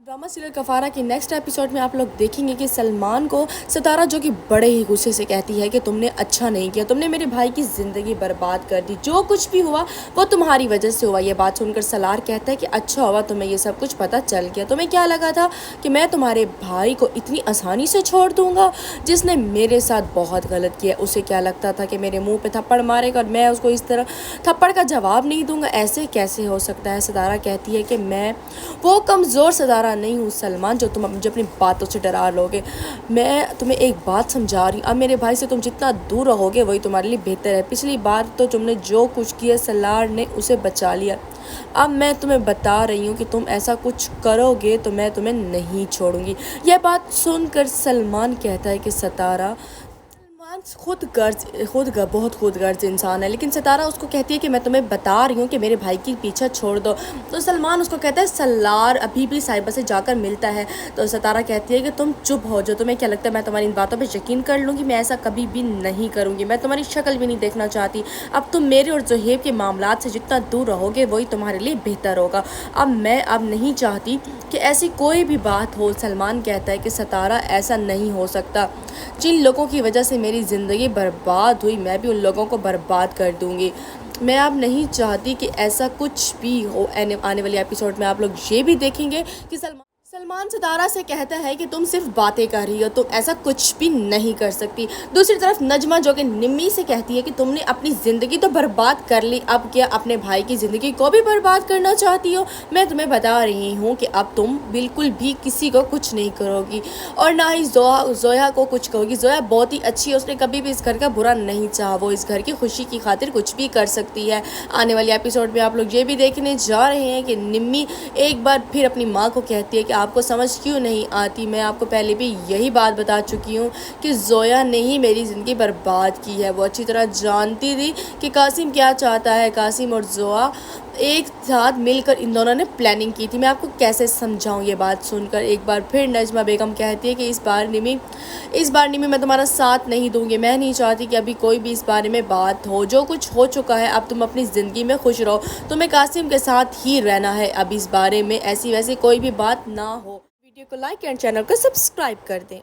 Drama serial कफारा की next episode में आप लोग देखेंगे कि सलमान को सितारा जो कि बड़े ही गुस्से से कहती है कि तुमने अच्छा नहीं किया, तुमने मेरे भाई की ज़िंदगी बर्बाद कर दी, जो कुछ भी हुआ वो तुम्हारी वजह से हुआ। ये बात सुनकर सलार कहता है कि अच्छा हुआ तुम्हें ये सब कुछ पता चल गया, तुम्हें क्या लगा था कि मैं तुम्हारे भाई को इतनी आसानी से छोड़ दूँगा जिसने मेरे साथ बहुत गलत किया। उसे क्या लगता था कि मेरे मुँह पर थप्पड़ मारेगा और मैं उसको इस तरह थप्पड़ का जवाब नहीं दूँगा, ऐसे कैसे हो सकता है। सितारा कहती है कि मैं वो कमज़ोर सितारा नहीं हूँ सलमान जो तुम मुझे अपनी बातों से डरा लोगे। मैं तुम्हें एक बात समझा रही हूँ, अब मेरे भाई से तुम जितना दूर रहोगे वही तुम्हारे लिए बेहतर है। पिछली बार तो तुमने जो कुछ किया सलार ने उसे बचा लिया, अब मैं तुम्हें बता रही हूँ कि तुम ऐसा कुछ करोगे तो मैं तुम्हें नहीं छोड़ूंगी। यह बात सुनकर सलमान कहता है कि सितारा बहुत खुदगर्ज इंसान है, लेकिन सितारा उसको कहती है कि मैं तुम्हें बता रही हूँ कि मेरे भाई की पीछा छोड़ दो। तो सलमान उसको कहता है सलार अभी भी साहिबा से जाकर मिलता है। तो सितारा कहती है कि तुम चुप हो जाओ, तुम्हें क्या लगता है मैं तुम्हारी इन बातों पे यकीन कर लूँगी? मैं ऐसा कभी भी नहीं करूँगी, मैं तुम्हारी शक्ल भी नहीं देखना चाहती। अब तुम मेरे और जोहेब के मामलात से जितना दूर रहोगे वही तुम्हारे लिए बेहतर होगा। मैं नहीं चाहती कि ऐसी कोई भी बात हो। सलमान कहता है कि सितारा ऐसा नहीं हो सकता, जिन लोगों की वजह से मेरी ज़िंदगी बर्बाद हुई मैं भी उन लोगों को बर्बाद कर दूंगी। मैं अब नहीं चाहती कि ऐसा कुछ भी हो। आने वाले एपिसोड में आप लोग ये भी देखेंगे कि सलमान सितारा से कहता है कि तुम सिर्फ बातें कर रही हो, तुम ऐसा कुछ भी नहीं कर सकती। दूसरी तरफ नजमा जो कि निम्मी से कहती है कि तुमने अपनी ज़िंदगी तो बर्बाद कर ली, अब क्या अपने भाई की ज़िंदगी को भी बर्बाद करना चाहती हो? मैं तुम्हें बता रही हूँ कि अब तुम बिल्कुल भी किसी को कुछ नहीं करोगी और ना ही जोया को कुछ कहोगी। जोया बहुत ही अच्छी है, उसने कभी भी इस घर का बुरा नहीं चाहा, वो इस घर की खुशी की खातिर कुछ भी कर सकती है। आने वाले एपिसोड में आप लोग ये भी देखने जा रहे हैं कि निम्मी एक बार फिर अपनी माँ को कहती है कि आपको समझ क्यों नहीं आती? मैं आपको पहले भी यही बात बता चुकी हूँ कि जोया ने ही मेरी ज़िंदगी बर्बाद की है। वो अच्छी तरह जानती थी कि कासिम क्या चाहता है। कासिम और जोया एक साथ मिलकर इन दोनों ने प्लानिंग की थी। मैं आपको कैसे समझाऊं ये बात सुनकर। एक बार फिर नजमा बेगम कहती है कि इस बार निमी मैं तुम्हारा साथ नहीं दूंगी। मैं नहीं चाहती कि अभी कोई भी इस बारे में बात हो, जो कुछ हो चुका है अब तुम अपनी ज़िंदगी में खुश रहो, तुम्हें कासिम के साथ ही रहना है, अब इस बारे में ऐसी वैसी कोई भी बात ना हो। वीडियो को लाइक एंड चैनल को सब्सक्राइब कर दें।